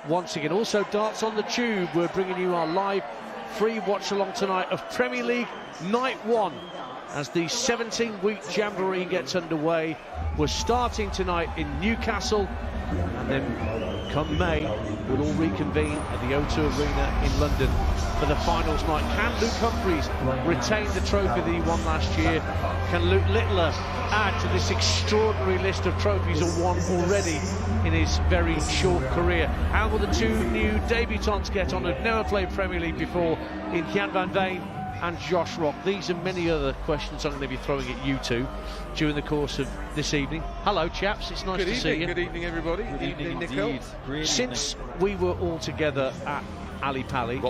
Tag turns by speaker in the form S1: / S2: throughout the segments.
S1: once again. Also, darts on the tube. We're bringing you our live free watch-along tonight of Premier League Night 1 as the 17-week Jamboree gets underway. We're starting tonight in Newcastle, and then come May, we'll all reconvene at the O2 Arena in London for the finals night. Can Luke Humphries retain the trophy that he won last year? Can Luke Littler add to this extraordinary list of trophies he won already in his very short career? How will the two new debutants get on who've never played Premier League before in Jan van Veen and Josh Rock? These and many other questions I'm going to be throwing at you two during the course of this evening. Hello, chaps. It's nice to see you.
S2: Good evening, everybody.
S3: Good evening,
S2: Nico.
S1: Since we were all together at Ali Pali,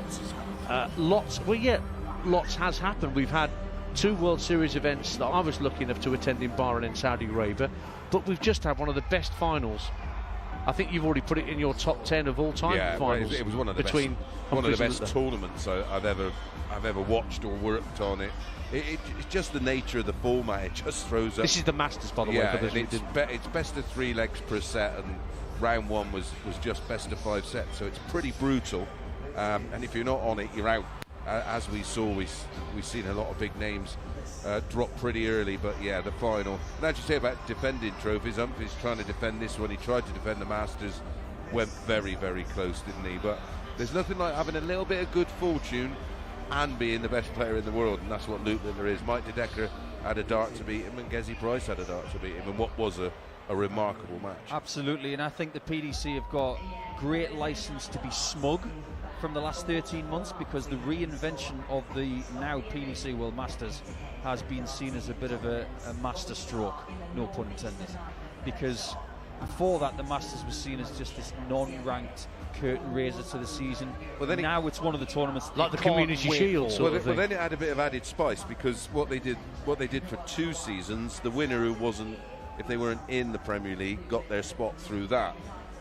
S1: lots has happened. We've had 2 World Series events that I was lucky enough to attend in Bahrain and Saudi Arabia, but we've just had one of the best finals. I think you've already put it in your top 10 of all time finals.
S2: It was one of the best tournaments I've ever watched or worked on. It's just the nature of the format. It just throws up.
S1: This is the Masters, by the way. For
S2: it's best of 3 legs per set, and round 1 was just best of 5 sets. So it's pretty brutal. And if you're not on it, you're out. As we saw, we've seen a lot of big names drop pretty early, but yeah, the final. And as you say about defending trophies, Humphries trying to defend this one. He tried to defend the Masters, went very, very close, didn't he? But there's nothing like having a little bit of good fortune and being the best player in the world, and that's what Luke Littler is. Mike De Decker had a dart to beat him, and Gezi Price had a dart to beat him, and what was a remarkable match.
S3: Absolutely, and I think the PDC have got great license to be smug from the last 13 months, because the reinvention of the now PDC World Masters has been seen as a bit of a master stroke, no pun intended, because before that the Masters was seen as just this non-ranked curtain raiser to the season. Well, then now it's one of the tournaments
S1: like the Community Shield sort of thing.
S2: Well, then it had a bit of added spice, because what they did for 2 seasons, the winner who wasn't, if they weren't in the Premier League, got their spot through that.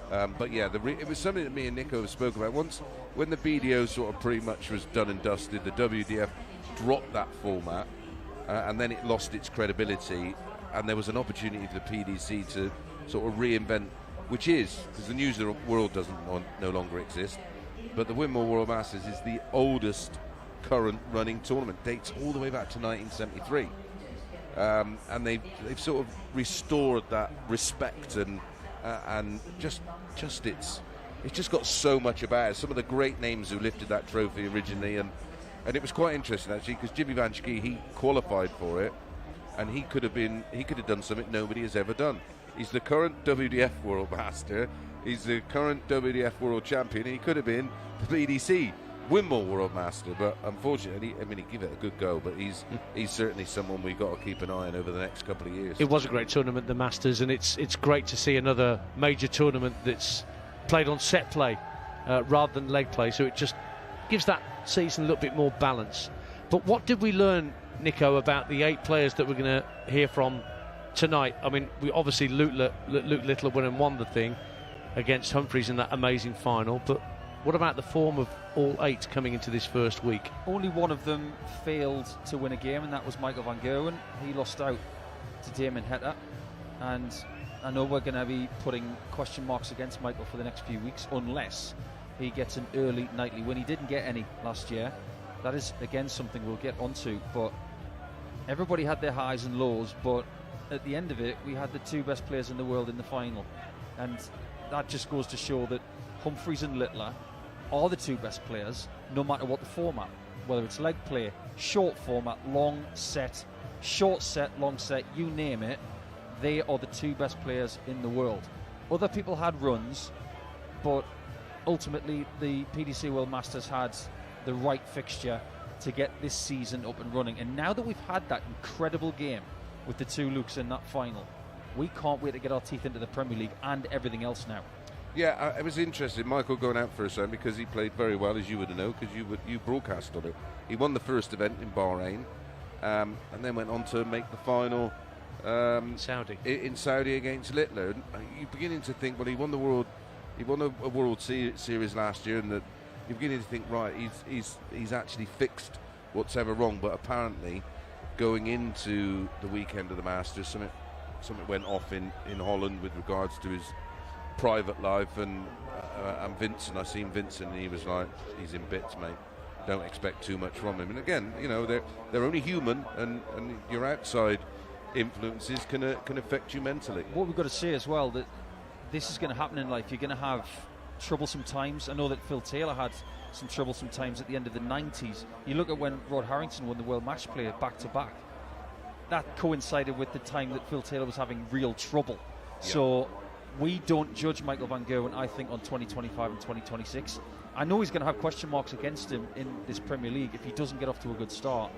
S2: But yeah, it was something that me and Nico spoke about. Once, when the BDO sort of pretty much was done and dusted, the WDF dropped that format, and then it lost its credibility, and there was an opportunity for the PDC to sort of reinvent, which is, because the News of the World no longer exist, but the Winmore World Masters is the oldest current running tournament, dates all the way back to 1973. And they've sort of restored that respect and just it's just got so much about it. Some of the great names who lifted that trophy originally, and it was quite interesting actually, because Jimmy Van Schie, he qualified for it, and he could have done something nobody has ever done. He's the current WDF World Master, he's the current WDF World Champion, and he could have been the BDC Winmore World Master, but unfortunately, I mean, he gave it a good go, but he's certainly someone we've got to keep an eye on over the next couple of years.
S1: It was a great tournament, the Masters, and it's great to see another major tournament that's played on set play rather than leg play, so it just gives that season a little bit more balance. But what did we learn, Nico, about the 8 players that we're going to hear from tonight? I mean, we obviously Luke Littler went and won the thing against Humphries in that amazing final, but what about the form of all 8 coming into this first week?
S3: Only one of them failed to win a game, and that was Michael van Gerwen. He lost out to Damon Heta, and I know we're going to be putting question marks against Michael for the next few weeks unless he gets an early nightly win. He didn't get any last year. That is, again, something we'll get onto, but everybody had their highs and lows, but at the end of it, we had the 2 best players in the world in the final, and that just goes to show that Humphries and Littler are the 2 best players, no matter what the format, whether it's leg play, short format, long set, short set, long set, you name it, they are the 2 best players in the world. Other people had runs, but ultimately the PDC World Masters had the right fixture to get this season up and running. And now that we've had that incredible game with the 2 Lukes in that final, we can't wait to get our teeth into the Premier League and everything else now.
S2: Yeah, it was interesting, Michael going out for a second, because he played very well, as you would know, because you broadcast on it. He won the first event in Bahrain, and then went on to make the final in Saudi against Littler. And you're beginning to think, well, he won a World Series last year, and that you're beginning to think, right, he's actually fixed what's ever wrong. But apparently, going into the weekend of the Masters, something went off in Holland with regards to his private life, and Vincent, I seen Vincent, and he was like, he's in bits, mate. Don't expect too much from him. And again, you know, they're only human, and your outside influences can affect you mentally.
S3: What we've got to say as well, that this is going to happen in life. You're going to have troublesome times. I know that Phil Taylor had some troublesome times at the end of the 90s. You look at when Rod Harrington won the World Match Play back to back. That coincided with the time that Phil Taylor was having real trouble. Yeah. So we don't judge Michael van Gerwen, I think, on 2025 and 2026. I know he's going to have question marks against him in this Premier League if he doesn't get off to a good start.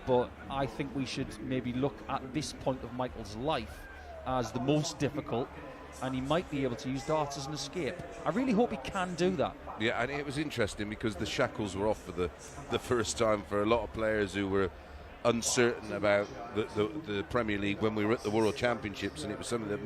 S3: But I think we should maybe look at this point of Michael's life as the most difficult, and he might be able to use darts as an escape. I really hope he can do that.
S2: Yeah, and it was interesting because the shackles were off for the first time for a lot of players who were uncertain about the Premier League when we were at the World Championships, and it was something that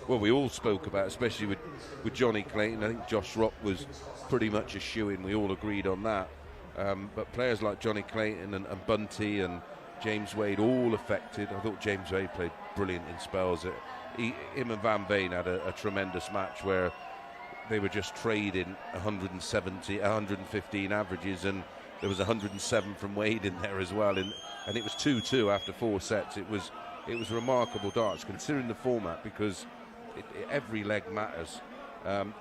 S2: we all spoke about, especially with Jonny Clayton. I think Josh Rock was pretty much a shoo-in. We all agreed on that. But players like Jonny Clayton and Bunty and James Wade all affected. I thought James Wade played brilliant in spells. Him and Van Veen had a tremendous match where they were just trading 170, 115 averages, and there was 107 from Wade in there as well. And it was 2-2 after 4 sets. It was remarkable darts considering the format, because every leg matters.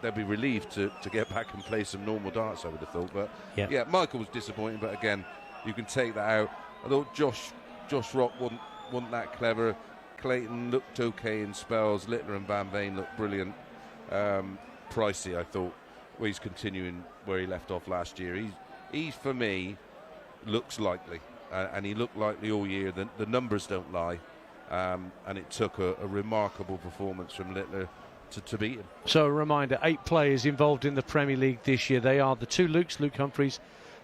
S2: They'll be relieved to get back and play some normal darts, I would have thought. But yeah, Michael was disappointing, but again, you can take that out. I thought Josh Rock wasn't that clever. Clayton looked okay in spells. Littler and Van Veen looked brilliant. Pricey, I thought, well, he's continuing where he left off last year. He for me looks likely, and he looked likely all year. The numbers don't lie, and it took a remarkable performance from Littler to beat him.
S1: So a reminder, 8 players involved in the Premier League this year. They are the 2 Lukes, Luke Humphries,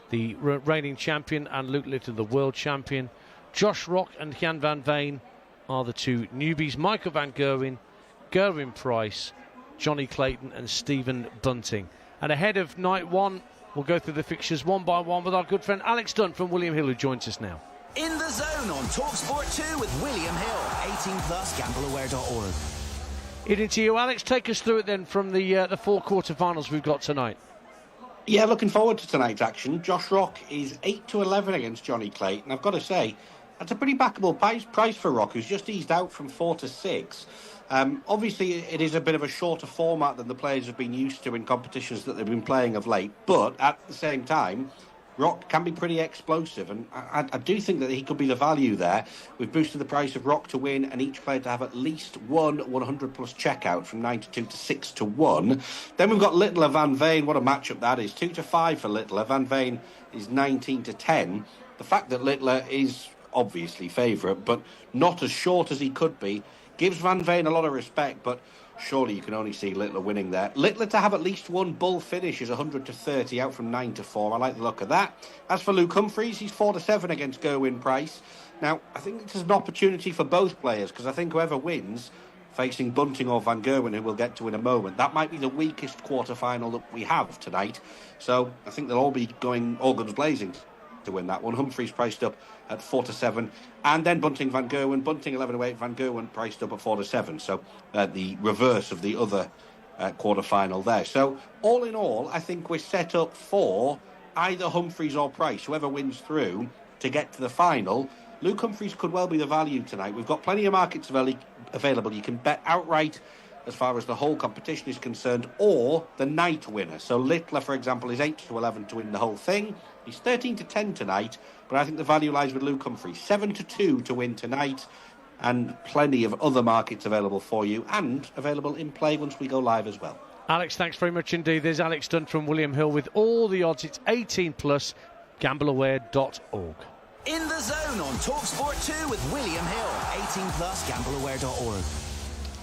S1: the reigning champion, and Luke Littler, the world champion. Josh Rock and Jan van Veen are the 2 newbies. Michael van Gerwen, Gerwyn Price, Jonny Clayton and Stephen Bunting. And ahead of night 1, we'll go through the fixtures one by one with our good friend Alex Dunn from William Hill, who joins us now.
S4: In the Zone on talkSPORT 2 with William Hill. 18+, gambleaware.org.
S1: It into you, Alex. Take us through it then from the 4 quarter-finals we've got tonight.
S5: Yeah, looking forward to tonight's action. Josh Rock is 8-11 against Jonny Clayton. I've got to say, that's a pretty backable price for Rock, who's just eased out from 4-6. Obviously, it is a bit of a shorter format than the players have been used to in competitions that they've been playing of late. But at the same time, Rock can be pretty explosive, and I do think that he could be the value there. We've boosted the price of Rock to win and each player to have at least one 100-plus checkout from 9-2 to 6-1. Then we've got Littler Van Veen. What a matchup that is. 2-5 for Littler. Van Veen is 19-10. The fact that Littler is obviously favourite, but not as short as he could be, gives Van Veen a lot of respect, but surely you can only see Littler winning there. Littler to have at least one bull finish is 100-30, out from 9-4. I like the look of that. As for Luke Humphries, he's 4-7 against Gerwyn Price. Now, I think this is an opportunity for both players, because I think whoever wins, facing Bunting or Van Gerwen, who we'll get to in a moment, that might be the weakest quarter-final that we have tonight. So I think they'll all be going all guns blazing to win that one. Humphries priced up at 4-7, and then Bunting Van Gerwen. Bunting 11-8, Van Gerwen priced up at 4-7. So the reverse of the other quarter-final there. So all in all, I think we're set up for either Humphries or Price, whoever wins through, to get to the final. Luke Humphries could well be the value tonight. We've got plenty of markets available. You can bet outright as far as the whole competition is concerned, or the night winner. So Littler, for example, is 8-11 to win the whole thing. He's 13-10 tonight, but I think the value lies with Luke Humphries. 7-2 to win tonight, and plenty of other markets available for you, and available in play once we go live as well.
S1: Alex, thanks very much indeed. There's Alex Dunn from William Hill with all the odds. It's 18+, gambleaware.org.
S4: In the Zone on talkSPORT 2 with William Hill. 18+, gambleaware.org.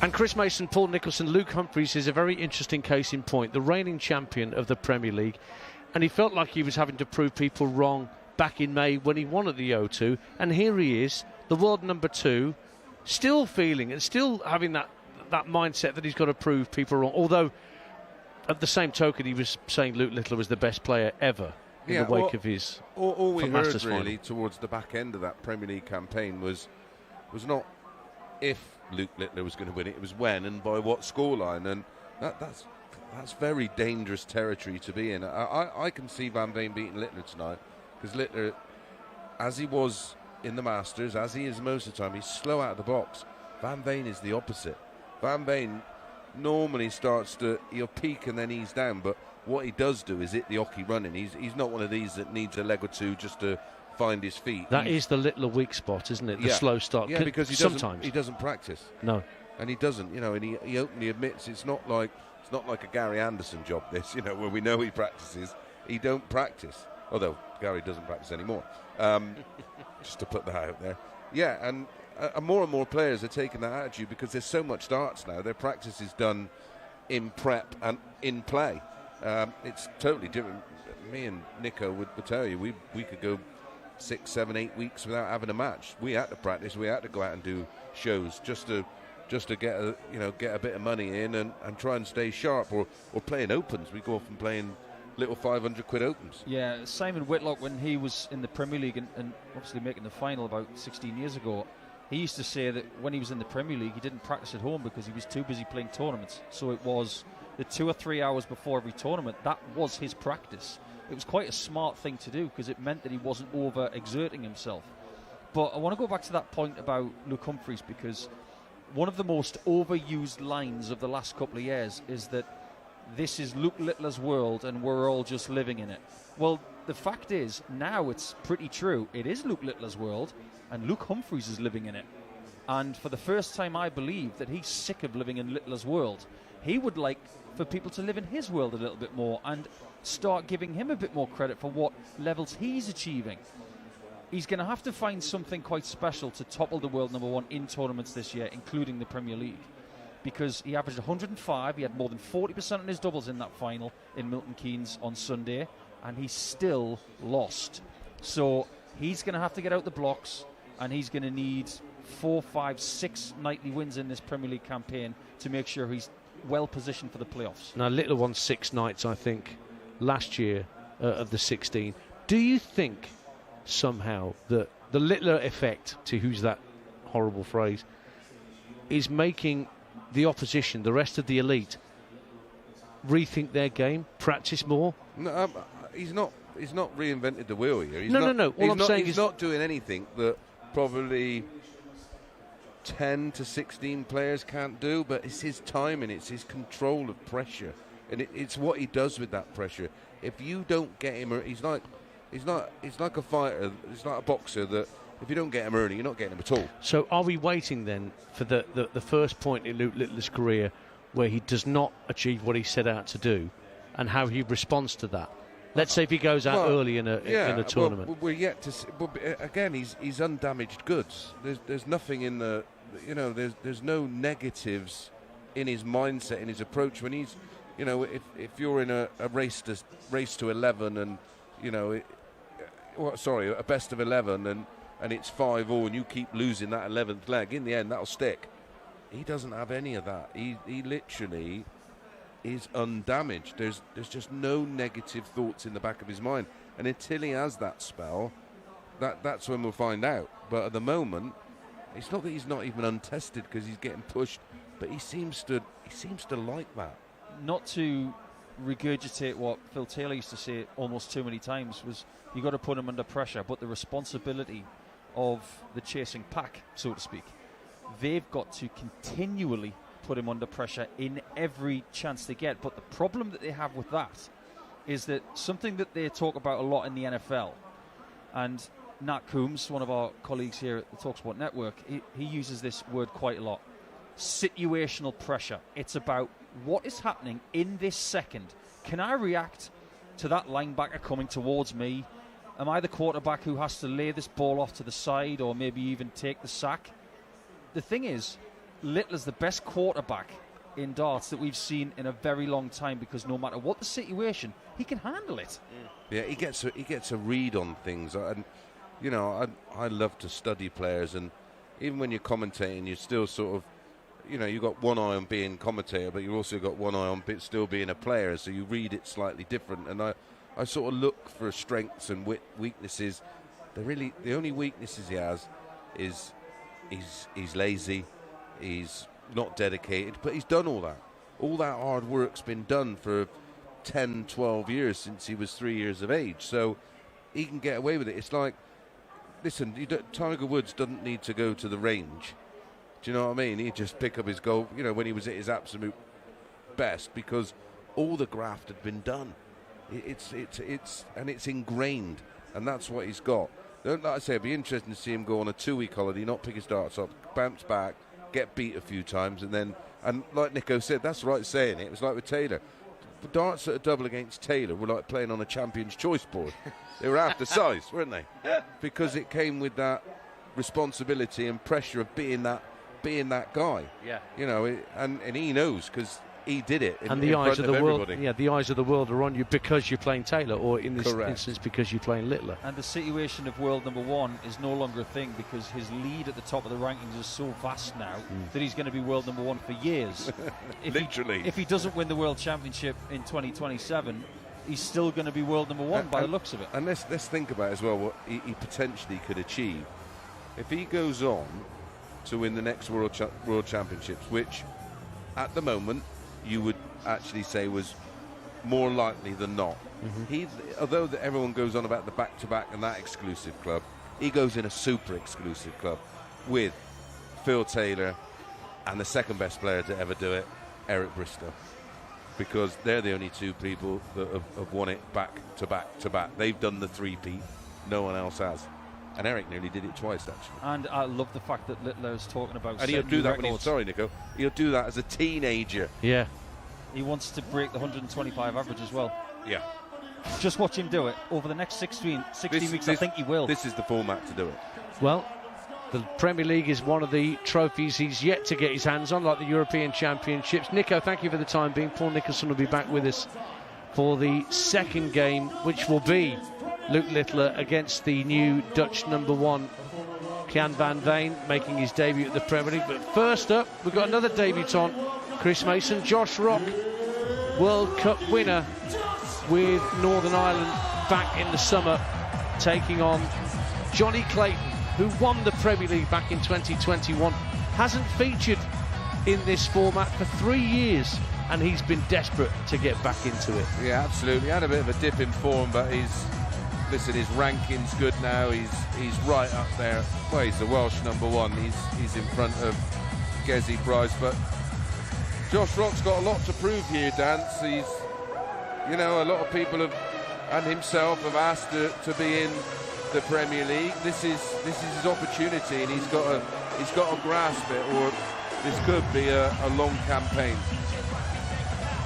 S1: And Chris Mason, Paul Nicholson, Luke Humphries is a very interesting case in point, the reigning champion of the Premier League. And he felt like he was having to prove people wrong back in May when he won at the O2. And here he is, the world number 2, still feeling and still having that mindset that he's got to prove people wrong. Although, at the same token, he was saying Luke Littler was the best player ever in the wake of his
S2: all we heard
S1: Masters
S2: really
S1: final.
S2: Towards the back end of that Premier League campaign was not if Luke Littler was going to win it, it was when and by what scoreline. And That's very dangerous territory to be in. I can see Van Veen beating Littler tonight, because Littler, as he was in the Masters, as he is most of the time, he's slow out of the box. Van Veen is the opposite. Van Veen normally he'll peak and then ease down, but what he does do is hit the ocky running. He's not one of these that needs a leg or two just to find his feet.
S1: That is the Littler weak spot, isn't it? The slow start.
S2: Yeah, because he doesn't practice.
S1: No.
S2: And he doesn't, and he openly admits it's not like a Gary Anderson job, this, where we know he practices. He don't practice, although Gary doesn't practice anymore. Just to put that out there. Yeah, and more and more players are taking that attitude because there's so much darts now. Their practice is done in prep and in play. It's totally different. Me and Nico would tell you, we could go 6, 7, 8 weeks without having a match. We had to practice. We had to go out and do shows just to get a bit of money in and try and stay sharp, or playing opens. We go off and playing little 500 quid opens.
S3: Yeah, Simon Whitlock, when he was in the Premier League and obviously making the final about 16 years ago, he used to say that when he was in the Premier League, he didn't practice at home because he was too busy playing tournaments. So it was the 2 or 3 hours before every tournament, that was his practice. It was quite a smart thing to do because it meant that he wasn't over-exerting himself. But I want to go back to that point about Luke Humphries, because one of the most overused lines of the last couple of years is that this is Luke Littler's world and we're all just living in it. Well, the fact is, now it's pretty true. It is Luke Littler's world and Luke Humphries is living in it. And for the first time, I believe that he's sick of living in Littler's world. He would like for people to live in his world a little bit more and start giving him a bit more credit for what levels he's achieving. He's going to have to find something quite special to topple the world number one in tournaments this year, including the Premier League, because he averaged 105. He had more than 40% on his doubles in that final in Milton Keynes on Sunday, and he still lost. So he's going to have to get out the blocks, and he's going to need 4, 5, 6 nightly wins in this Premier League campaign to make sure he's well positioned for the playoffs.
S1: Now, Littler won 6 nights, I think, last year of the 16. Do you think somehow that the Littler effect, to use that horrible phrase, is making the opposition, the rest of the elite, rethink their game, practice more?
S2: No, he's not reinvented the wheel here.
S1: No. All I'm saying
S2: he's not doing anything that probably 10 to 16 players can't do, but it's his timing, it's his control of pressure, and it's what he does with that pressure. If you don't get him, he's like a fighter, he's like a boxer that if you don't get him early, you're not getting him at all.
S1: So are we waiting then for the first point in Luke Littler's career where he does not achieve what he set out to do, and how he responds to that? Let's say if he goes out early in a tournament.
S2: Well, we're yet to see. Well, again, he's undamaged goods. There's nothing in the, there's no negatives in his mindset, in his approach. When he's, if you're in a race to 11 and, a best of 11 and it's 5-all and you keep losing that 11th leg, in the end that'll stick. He doesn't have any of that. He literally is undamaged. There's just no negative thoughts in the back of his mind, and until he has that spell, that's when we'll find out. But at the moment, it's not that he's not even untested because he's getting pushed, but he seems to like that.
S3: Not to regurgitate what Phil Taylor used to say almost too many times, was you got to put him under pressure, but the responsibility of the chasing pack, so to speak, they've got to continually put him under pressure in every chance they get. But the problem that they have with that is that something that they talk about a lot in the NFL, and Nat Coombs, one of our colleagues here at the talkSPORT network, he uses this word quite a lot: situational pressure. It's about what is happening in this second. Can I react to that linebacker coming towards me? Am I the quarterback who has to lay this ball off to the side or maybe even take the sack? The thing is, Littler's the best quarterback in darts that we've seen in a very long time, because no matter what the situation, he can handle it.
S2: Yeah, he gets a read on things, and I love to study players, and even when you're commentating, you're still sort of, you've got one eye on being commentator, but you've also got one eye on still being a player, so you read it slightly different. And I sort of look for strengths and weaknesses. The only weaknesses he has is he's lazy. He's not dedicated, but he's done all that. all that hard work's been done for 10, 12 years since he was 3 years of age. So he can get away with it. It's like, listen, Tiger Woods doesn't need to go to the range. Do you know what I mean? He'd just pick up his golf, when he was at his absolute best, because all the graft had been done. It's ingrained, and that's what he's got. Like I say, it'd be interesting to see him go on a 2-week holiday, not pick his darts up, bounce back, get beat a few times, and like Nico said, that's right saying it. It was like with Taylor. The darts at a double against Taylor were like playing on a Champion's Choice board. They were half the size, weren't they? Because it came with that responsibility and pressure of being that guy.
S3: Yeah.
S2: And he knows, because he did it
S1: and the eyes of the world. Yeah, the eyes of the world are on you because you're playing Taylor, or in this instance because you're playing Littler.
S3: And the situation of world number one is no longer a thing, because his lead at the top of the rankings is so vast now that he's going to be world number one for years.
S2: Literally.
S3: If he doesn't win the World Championship in 2027, he's still going to be world number one by the looks of it.
S2: And let's think about as well what he potentially could achieve if he goes on to win the next World Championships, which at the moment you would actually say was more likely than not. Although everyone goes on about the back-to-back and that exclusive club, he goes in a super exclusive club with Phil Taylor and the second best player to ever do it, Eric Bristow, because they're the only two people that have won it back-to-back. They've done the three-peat, no one else has. And Eric nearly did it twice, actually.
S3: And I love the fact that Littler's talking about.
S2: And he'll do that when he's, sorry, Nico, he'll do that as a teenager.
S1: Yeah.
S3: He wants to break the 125 average as well.
S2: Yeah.
S3: Just watch him do it over the next 16 weeks. I think he will.
S2: This is the format to do it.
S1: Well, the Premier League is one of the trophies he's yet to get his hands on, like the European Championships. Nico, thank you for the time being. Paul Nicholson will be back with us for the second game, which will be Luke Littler against the new Dutch number one, Kian van Veen, making his debut at the Premier League. But first up, we've got another debutant, Chris Mason. Josh Rock, World Cup winner with Northern Ireland back in the summer, taking on Jonny Clayton, who won the Premier League back in 2021. Hasn't featured in this format for 3 years, and he's been desperate to get back into it.
S2: Yeah, absolutely. Had a bit of a dip in form, but his ranking's good now. He's right up there. Well, he's the Welsh number one. He's in front of Gezi Price, but Josh Rock's got a lot to prove here, Dance. He's, a lot of people have, and himself, have asked to be in the Premier League. This is his opportunity, and he's got to grasp it, or this could be a long campaign.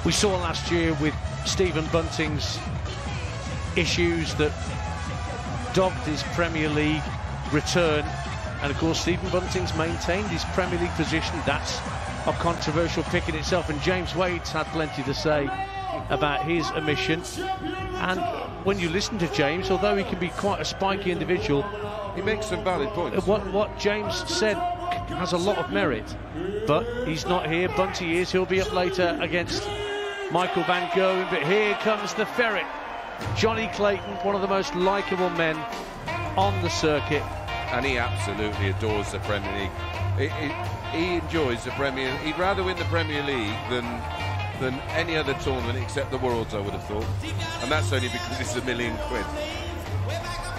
S1: We saw last year with Stephen Bunting's issues that dogged his Premier League return, and of course Stephen Bunting's maintained his Premier League position. That's a controversial pick in itself, and James Wade's had plenty to say about his omission. And when you listen to James, although he can be quite a spiky individual,
S2: he makes some valid points.
S1: What James said has a lot of merit, but he's not here. Bunty is. He'll be up later against Michael Van Gerwen, but here comes the ferret, Jonny Clayton, one of the most likeable men on the circuit.
S2: And he absolutely adores the Premier League. He enjoys the Premier League. He'd rather win the Premier League than any other tournament except the Worlds, I would have thought. And that's only because it's £1 million.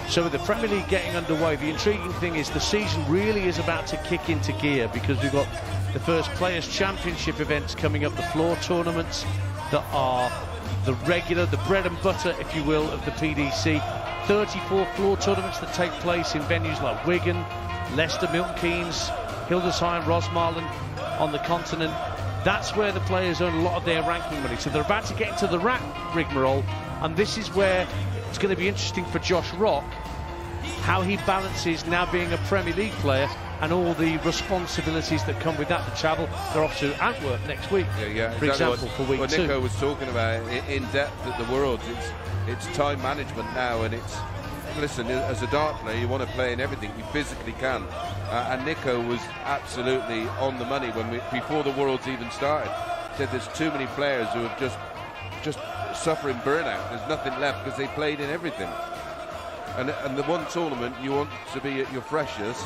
S1: So with the Premier League getting underway, the intriguing thing is the season really is about to kick into gear, because we've got the first Players' Championship events coming up, the floor tournaments that are the regular, the bread and butter, if you will, of the PDC. 34 floor tournaments that take place in venues like Wigan, Leicester, Milton Keynes, Hildesheim, Rosmalen on the continent. That's where the players earn a lot of their ranking money. So they're about to get into the rigmarole, and this is where it's going to be interesting for Josh Rock, how he balances now being a Premier League player and all the responsibilities that come with that. The travel, they're off to Antwerp next week, for example, for week 2.
S2: What Nico was talking about in depth at the Worlds, it's time management now, and it's, listen, as a dart player, you want to play in everything you physically can. And Nico was absolutely on the money before the Worlds even started. He said there's too many players who have just suffering burnout. There's nothing left because they played in everything. And the one tournament you want to be at your freshest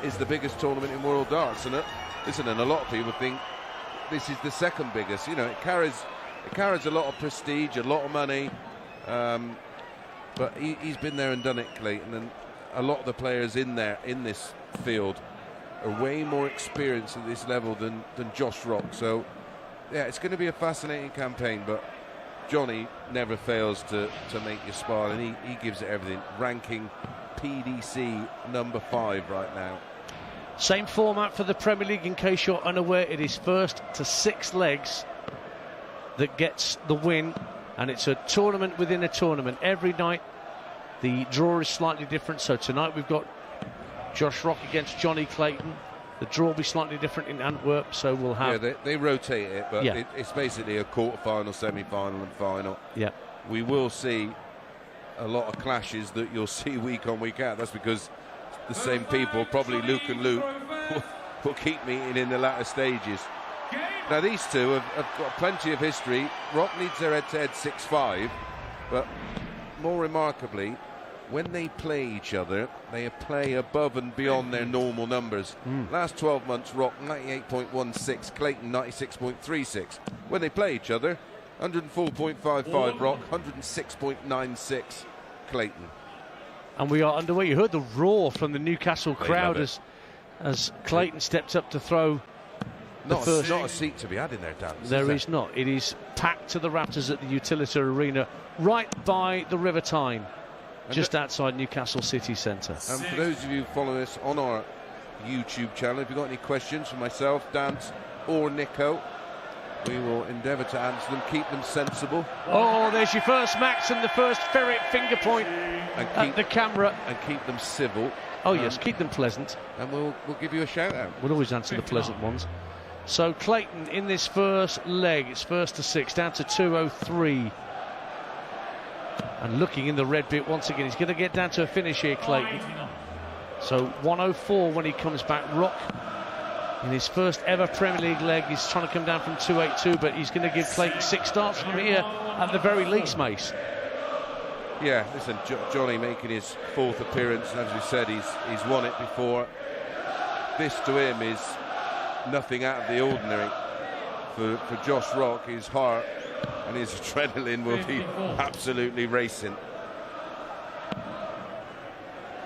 S2: is the biggest tournament in world darts. And listen, and a lot of people think this is the second biggest. You know, it carries a lot of prestige, a lot of money, but he's been there and done it, Clayton, and a lot of the players in this field are way more experienced at this level than Josh Rock. So yeah, it's going to be a fascinating campaign, but Jonny never fails to make you smile, and he gives it everything. Ranking PDC number 5 right now.
S1: Same format for the Premier League, in case you're unaware. It is first to 6 legs that gets the win, and it's a tournament within a tournament. Every night the draw is slightly different, so tonight we've got Josh Rock against Jonny Clayton. The draw will be slightly different in Antwerp, so we'll have...
S2: Yeah, they rotate it, but it's basically a quarter-final, semi-final and final.
S1: Yeah.
S2: We will see a lot of clashes that you'll see week on, week out. That's because the same people, probably Luke and Luke, will keep meeting in the latter stages. Now, these two have got plenty of history. Rock leads their head-to-head 6-5, but more remarkably, when they play each other, they play above and beyond their normal numbers. Last 12 months, Rock 98.16, Clayton 96.36. When they play each other, 104.55 Rock, 106.96 Clayton.
S1: And we are underway. You heard the roar from the Newcastle crowd as Clayton stepped up to throw.
S2: Not a seat to be had in there, Dan.
S1: There is not. It is packed to the rafters at the Utilita Arena, right by the River Tyne, just outside Newcastle city centre.
S2: And for those of you following us on our YouTube channel, if you've got any questions for myself, Dan, or Nico, we will endeavour to answer them. Keep them sensible.
S1: Oh, there's your first Max and the first ferret finger point at the camera.
S2: And keep them civil.
S1: Oh yes, keep them pleasant.
S2: And we'll give you a shout out.
S1: We'll always answer the pleasant ones. So Clayton in this first leg, it's first to 6, down to 2:03. And looking in the red bit once again, he's going to get down to a finish here, Clayton. So 1:04 when he comes back. Rock in his first ever Premier League leg, he's trying to come down from 2:82, but he's going to give Clayton 6 starts from here at the very least, Mace.
S2: Yeah, listen, Jonny making his 4th appearance, and as we said, he's won it before. This to him is nothing out of the ordinary. For Josh Rock, his heart and his adrenaline will be absolutely racing.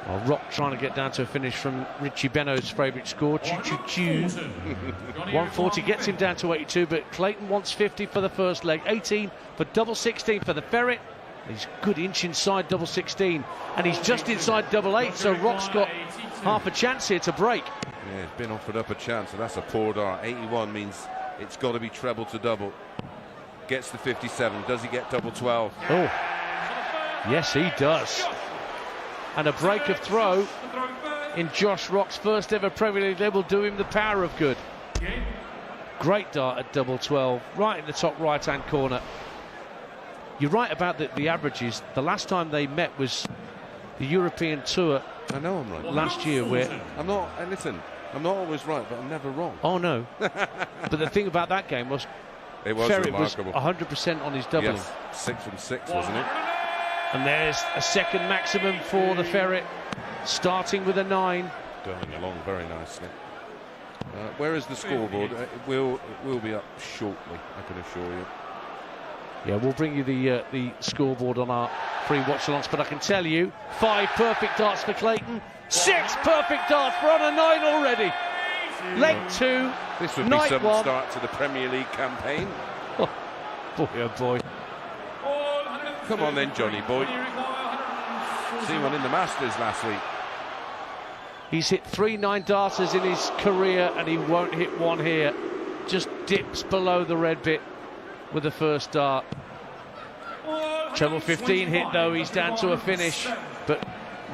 S1: Well, Rock trying to get down to a finish from Richie Beno's favourite score, choo-choo-choo. 140 gets him down to 82, but Clayton wants 50 for the first leg, 18 for double 16 for the ferret. He's a good inch inside double 16, and he's just inside double 8, so Rock's got half a chance here to break.
S2: Yeah, he's been offered up a chance, and that's a poor dart. 81 means it's got to be treble to double. Gets the 57. Does he get double 12?
S1: Oh, yes, he does. And a break of throw in Josh Rock's first ever Premier League. They will do him the power of good. Great dart at double 12, right in the top right-hand corner. You're right about the averages. The last time they met was the European Tour.
S2: I know I'm right.
S1: Last year, where
S2: I'm not. And listen, I'm not always right, but I'm never wrong.
S1: Oh no! But the thing about that game was, Ferret
S2: remarkable.
S1: was 100% on his doubling.
S2: Yes, 6 from 6, wasn't it?
S1: And there's a second maximum for the ferret, starting with a 9.
S2: Going along very nicely. Where is the scoreboard? It will be up shortly, I can assure you.
S1: Yeah, we'll bring you the scoreboard on our free watch-alongs, but I can tell you, 5 perfect darts for Clayton, 6 perfect darts. We're on a 9 already. Leg 2,
S2: this would be some start to the Premier League campaign.
S1: Oh, boy, oh boy.
S2: Come on then, Jonny boy. See one in the Masters last week.
S1: He's hit 3 9-darters in his career, and he won't hit one here. Just dips below the red bit with the first dart. Treble 15 hit though, he's down to a finish, but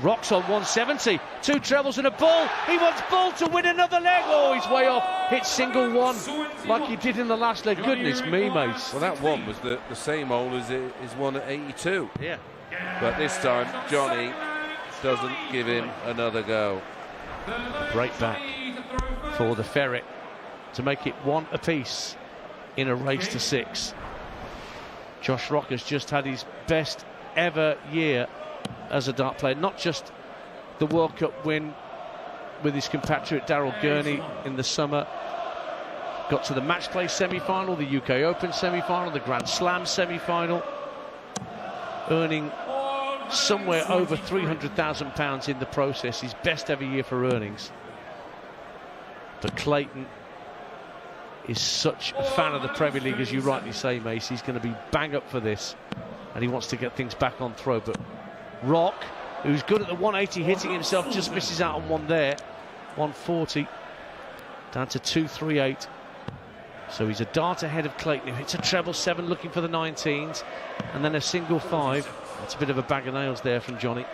S1: Rock's on 170. 2 trebles and a ball. He wants ball to win another leg. Oh, he's way off. Hit single 1 like he did in the last leg. Goodness me, Mace.
S2: Well, that one was the same hole as his one at 82.
S1: Yeah.
S2: But this time, Jonny doesn't give him another go.
S1: Break back for the ferret to make it 1 apiece in a race to 6. Josh Rock has just had his best ever year as a dart player, not just the World Cup win with his compatriot Daryl Gurney in the summer, got to the match play semi-final, the UK Open semi-final, the Grand Slam semi-final, earning somewhere over £300,000 in the process, his best ever year for earnings. But Clayton is such a fan of the Premier League, as you rightly say, Mace. He's going to be bang up for this, and he wants to get things back on throw. But Rock, who's good at the 180, hitting himself, just misses out on one there. 140 down to 238. So he's a dart ahead of Clayton, who hits a treble 7 looking for the 19s, and then a single 5. That's a bit of a bag of nails there from Jonny.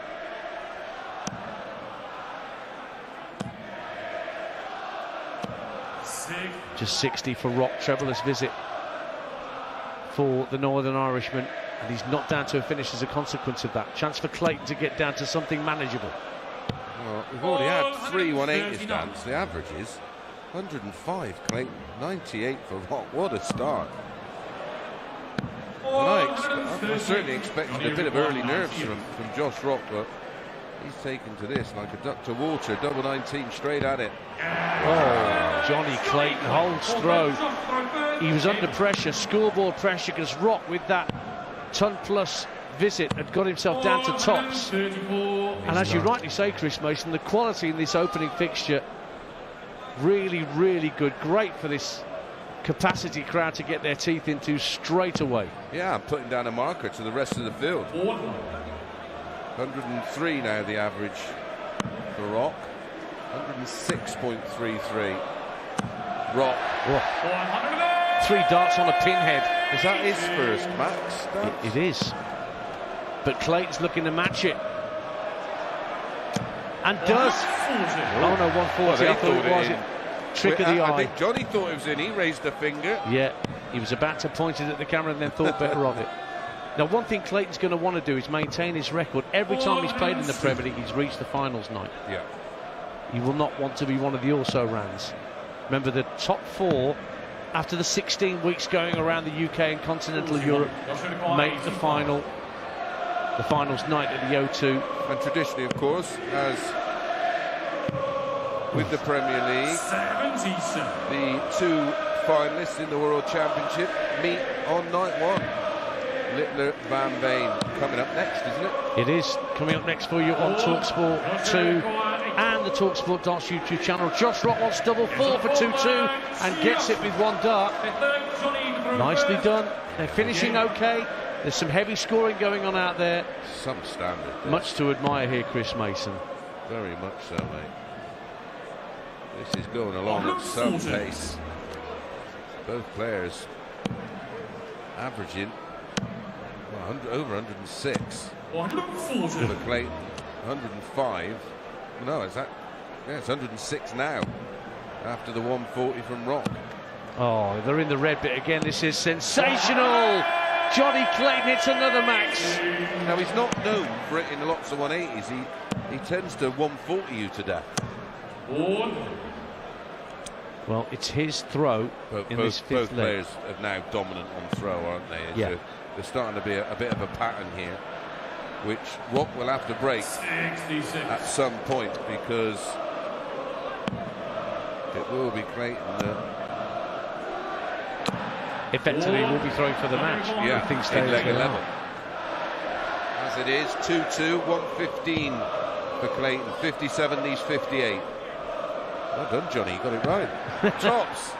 S1: Just 60 for Rock, trebleless visit for the Northern Irishman, and he's not down to a finish as a consequence of that. Chance for Clayton to get down to something manageable.
S2: Well, we've already had 3 180s dance. The average is 105 Clayton, 98 for Rock. What a start. And I certainly expected a bit of early nerves from Josh Rock, but he's taken to this like a duck to water. Double 19 straight at it.
S1: Oh, Jonny Clayton holds throw. He was under pressure, scoreboard pressure, because Rock, with that ton-plus visit, had got himself down to tops. And as you rightly say, Chris Mason, the quality in this opening fixture, really, really good. Great for this capacity crowd to get their teeth into straight away.
S2: Yeah, I'm putting down a marker to the rest of the field. 103 now the average for Rock. 106.33. Rock.
S1: Oh. 3 darts on a pinhead.
S2: Is that his first max?
S1: It is. But Clayton's looking to match it. And does. Oh no, 140. I thought it was. Trick of the eye.
S2: I think Jonny thought it was in. He raised a finger.
S1: Yeah, he was about to point it at the camera and then thought better of it. Now, one thing Clayton's going to want to do is maintain his record. Every time he's played in the Premier League, he's reached the finals night.
S2: Yeah.
S1: He will not want to be one of the also-rans. Remember, the top 4, after the 16 weeks going around the UK and continental Europe, made the finals night at the O2.
S2: And traditionally, of course, as with the Premier League, the 2 finalists in the World Championship meet on night 1. Littler, Van Veen coming up next, isn't it?
S1: It is coming up next for you on talkSPORT 2 and the talkSPORT Darts YouTube channel. Josh Rock wants double 4 for 2-2 and gets it with 1 dart. Nicely done. They're finishing okay. There's some heavy scoring going on out there.
S2: Some standard.
S1: Much to admire here, Chris Mason.
S2: Very much so, mate. This is going along at some pace. Both players averaging over 106. For Clayton, 105. No, is that? Yeah, it's 106 now. After the 140 from Rock.
S1: Oh, they're in the red bit again. This is sensational. Jonny Clayton hits another max.
S2: Now, he's not known for hitting lots of 180s. He tends to 140 you to death.
S1: Well, it's his throw in this 5th
S2: both
S1: leg.
S2: players are now dominant on throw, aren't they?
S1: Yeah.
S2: So there's starting to be a bit of a pattern here, which Rock will have to break at some point, because it will be Clayton that
S1: effectively will be throwing for the match.
S2: Yeah,
S1: if things
S2: in
S1: stay
S2: leg
S1: as
S2: 11. As it is, 2-2, 115 for Clayton, 57 these 58. Well done, Jonny, you got it right. Tops.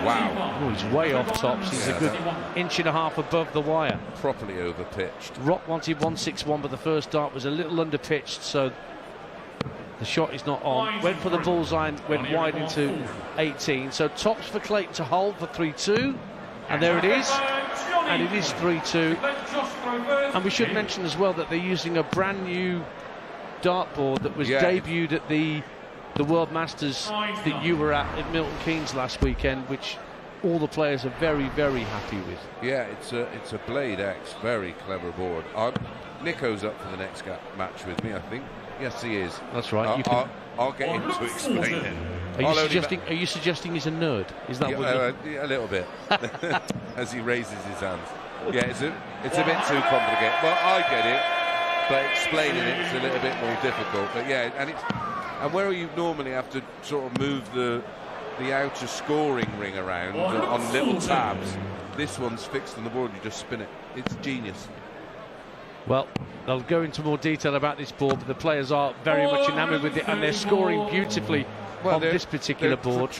S2: Wow.
S1: Oh, he's way off tops. He's a good 1.5 inches above the wire.
S2: Properly overpitched.
S1: Rock wanted 161, but the first dart was a little underpitched, so the shot is not on. Went for the bullseye and went wide into 18. So tops for Clayton to hold for 3-2. And there it is. And it is 3-2. And we should mention as well that they're using a brand new dartboard that was debuted at the World Masters that you were at Milton Keynes last weekend, which all the players are very, very happy with.
S2: Yeah, it's a Blade X, very clever board. Nico's up for the next match with me, I think. Yes, he is.
S1: That's right.
S2: I'll get him to explain it.
S1: Are you suggesting he's a nerd? Is that what
S2: a little bit, as he raises his hands. Yeah, it's a bit too complicated. Well, I get it, but explaining it's a little bit more difficult. But yeah, and where you normally have to sort of move the the outer scoring ring around on little tabs. This one's fixed on the board, you just spin it. It's genius.
S1: Well, they'll go into more detail about this board, but the players are very much enamoured with it, and they're scoring beautifully on this particular board.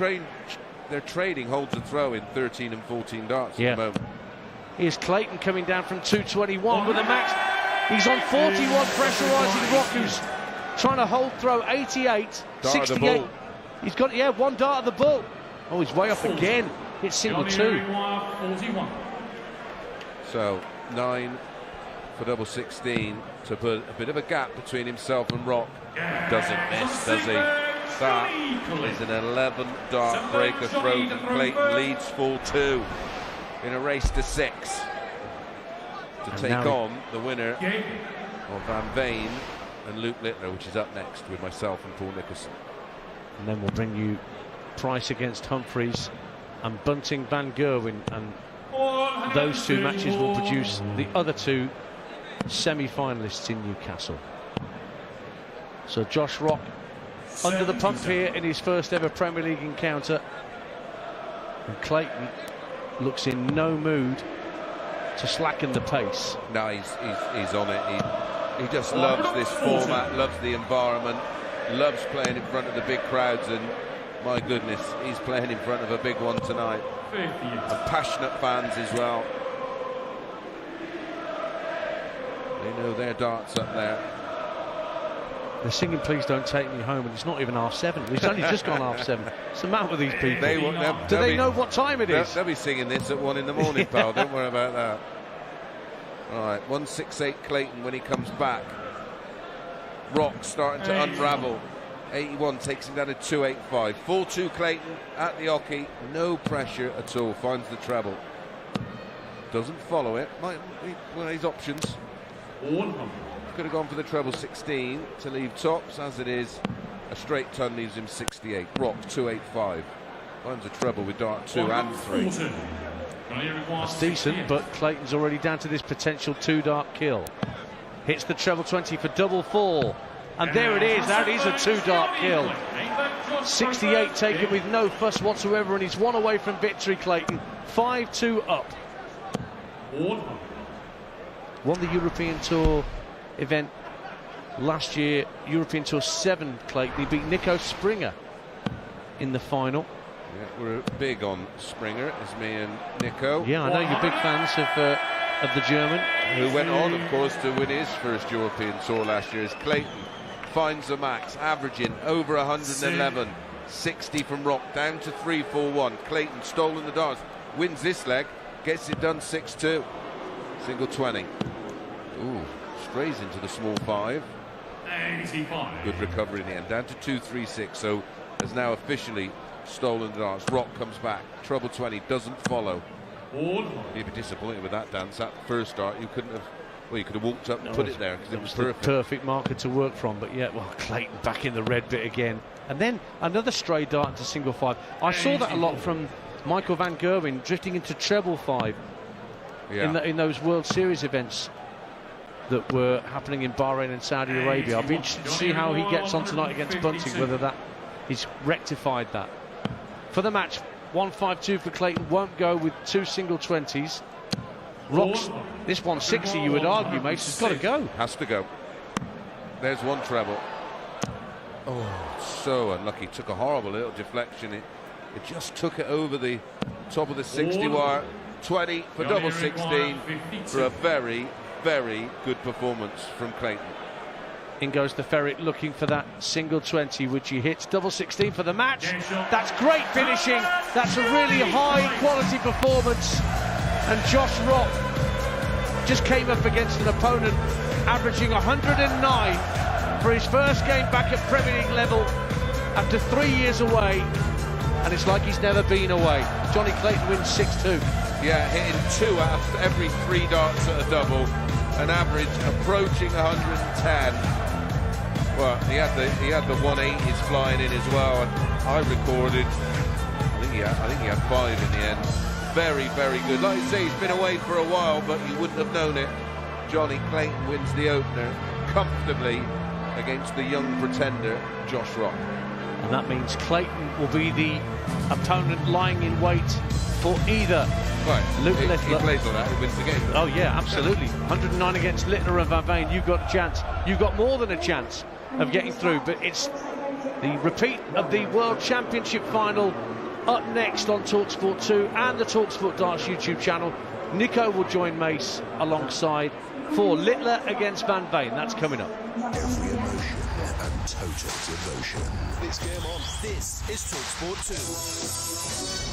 S2: They're trading holds and throw in 13 and 14 darts at the moment.
S1: Here's Clayton coming down from 221 with a max. He's on 41, pressurising Rock, who's trying to hold throw 88, 68. He's got, one dart of the bull. Oh, he's way off again. It's single 2.
S2: So 9 for double 16 to put a bit of a gap between himself and Rock. Doesn't miss, does he? That is an 11 dart breaker throw from Clayton. Leads 4-2 in a race to 6 to take on the winner of Van Veen and Luke Littler, which is up next with myself and Paul Nicholson.
S1: And then we'll bring you Price against Humphreys and Bunting Van Gerwen, and those 2 matches will produce the other 2 semi-finalists in Newcastle. So Josh Rock under the pump here in his first ever Premier League encounter, and Clayton looks in no mood to slacken the pace.
S2: No, he's on it. He just loves this format, loves the environment, loves playing in front of the big crowds, and my goodness, he's playing in front of a big one tonight. And passionate fans as well. They know their darts up there.
S1: They're singing "Please Don't Take Me Home," and it's not even 7:30. It's only just gone 7:30. What's the matter with these people? Do they know what time it is?
S2: They'll be singing this at 1 in the morning, pal. Don't worry about that. All right, 168 Clayton when he comes back. Rock starting to unravel. 81 takes him down to 285. 4-2 Clayton at the hockey. No pressure at all. Finds the treble. Doesn't follow it. Might be one of his options. Could have gone for the treble 16 to leave tops. As it is, a straight ton leaves him 68. Rock 285. Finds a treble with dart 2 and 3.
S1: That's decent, but Clayton's already down to this potential 2-dart kill. Hits the treble 20 for double 4. And there it is. That is a 2-dart kill. 68 taken with no fuss whatsoever, and he's 1 away from victory, Clayton. 5-2 up. Won the European Tour event last year, European Tour 7, Clayton. He beat Nico Springer in the final.
S2: Yeah, we're big on Springer, it's me and Nico.
S1: Yeah, I know you're big fans of the German.
S2: Who went on, of course, to win his first European Tour last year. As Clayton finds the max, averaging over 111. 60 from Rock, down to 3-4-1. Clayton stolen the darts, wins this leg, gets it done 6-2. Single 20. Ooh, strays into the small 5. 85. Good recovery in the end, down to 2-3-6. So has now officially stolen the darts. Rock comes back, treble 20, doesn't follow. You'd be disappointed with that dance. That first dart, you couldn't have. Well, you could have walked up and put it there because it was perfect.
S1: The perfect marker to work from. But yeah, well, Clayton back in the red bit again, and then another stray dart into single 5. I saw that a lot from Michael Van Gerwen, drifting into treble 5 in those World Series events that were happening in Bahrain and Saudi Arabia. I'll be interested to see how he gets on tonight against Bunting, whether he's rectified that. For the match, 1-5-2 for Clayton, won't go with 2 single 20s. Rocks, this 160, you would argue, Mace, has got to go.
S2: Has to go. There's one treble. Oh, so unlucky. Took a horrible little deflection. It just took it over the top of the 60 wire. 20 for double 16 for a very, very good performance from Clayton.
S1: In goes the Ferret looking for that single 20, which he hits. Double 16 for the match. That's great finishing. That's a really high quality performance. And Josh Rock just came up against an opponent averaging 109 for his first game back at Premier League level after 3 years away, and it's like he's never been away. Jonny Clayton wins 6-2.
S2: Yeah, hitting 2 out of every 3 darts at a double, an average approaching 110. Well, he had the 180s flying in as well, and I recorded. I think he had 5 in the end. Very, very good. Like you say, he's been away for a while, but you wouldn't have known it. Jonny Clayton wins the opener comfortably against the young pretender, Josh Rock.
S1: And that means Clayton will be the opponent lying in wait for either
S2: Right.
S1: Luke
S2: He
S1: Littler.
S2: plays like that, he wins the game.
S1: Oh yeah, absolutely. 109 against Littler and Van Veen. You've got a chance. You've got more than a chance of getting through. But it's the repeat of the World Championship final up next on talkSPORT 2 and the talkSPORT Darts YouTube channel. Nico will join Mace alongside for Littler against Van Veen. That's coming up.
S6: Every emotion and total devotion.
S4: This is talkSPORT 2.